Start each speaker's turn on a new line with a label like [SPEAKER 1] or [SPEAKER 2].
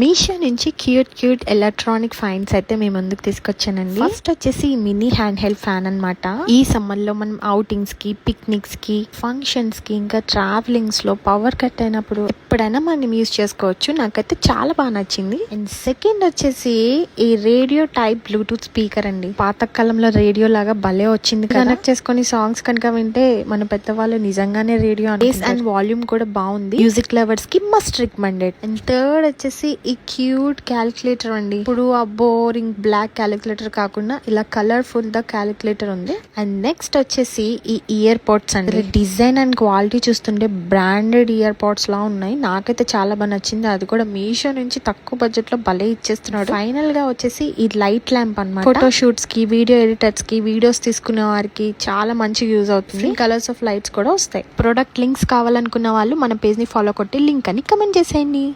[SPEAKER 1] మీషో నుంచి cute electronic fines అయితే మేము ముందుకు తీసుకొచ్చానండి. ఫస్ట్ వచ్చేసి మినీ హ్యాండ్ హెల్డ్ ఫ్యాన్ అన్నమాట. ఈ సమ్మర్ లో మనం అవుటింగ్స్ కి, పిక్నిక్స్ కి, ఫంక్షన్స్ కి, ఇంకా ట్రావెలింగ్స్ లో పవర్ కట్ అయినప్పుడు ఎప్పుడైనా మనం యూజ్ చేసుకోవచ్చు. నాకైతే చాలా బాగా నచ్చింది. అండ్ సెకండ్ వచ్చేసి ఈ రేడియో టైప్ బ్లూటూత్ స్పీకర్ అండి. పాతకాలంలో రేడియో లాగా భలే వచ్చింది. కనెక్ట్ చేసుకొని సాంగ్స్ కనుక వింటే మన పెద్దవాళ్ళు నిజంగానే రేడియో అండ్ వాల్యూమ్ కూడా బాగుంది. మ్యూజిక్ లవర్స్ కి మస్ట్ రికమెండెడ్. అండ్ థర్డ్ వచ్చేసి ఈ క్యూట్ క్యాలిక్యులేటర్ అండి. ఇప్పుడు ఆ బోరింగ్ బ్లాక్ క్యాలిక్యులేటర్ కాకుండా ఇలా కలర్ఫుల్ ద క్యాలిక్యులేటర్ ఉంది. అండ్ నెక్స్ట్ వచ్చేసి ఈ ఇయర్ పోడ్స్ అండి. డిజైన్ అండ్ క్వాలిటీ చూస్తుంటే బ్రాండెడ్ ఇయర్ పోడ్స్ లా ఉన్నాయి. నాకైతే చాలా బాగా నచ్చింది. అది కూడా మీషో నుంచి తక్కువ బడ్జెట్ లో భలే ఇచ్చేస్తున్నాడు. ఫైనల్ గా వచ్చేసి ఈ లైట్ ల్యాంప్ అన్నమాట. ఫోటో షూట్స్ కి, వీడియో ఎడిటర్స్ కి, వీడియోస్ తీసుకునే వారికి చాలా మంచిగా యూజ్ అవుతుంది. కలర్స్ ఆఫ్ లైట్స్ కూడా వస్తాయి. ప్రొడక్ట్ లింక్స్ కావాలనుకున్న వాళ్ళు మన పేజ్ ని ఫాలో కొట్టి లింక్ అని కమెంట్ చేసేయండి.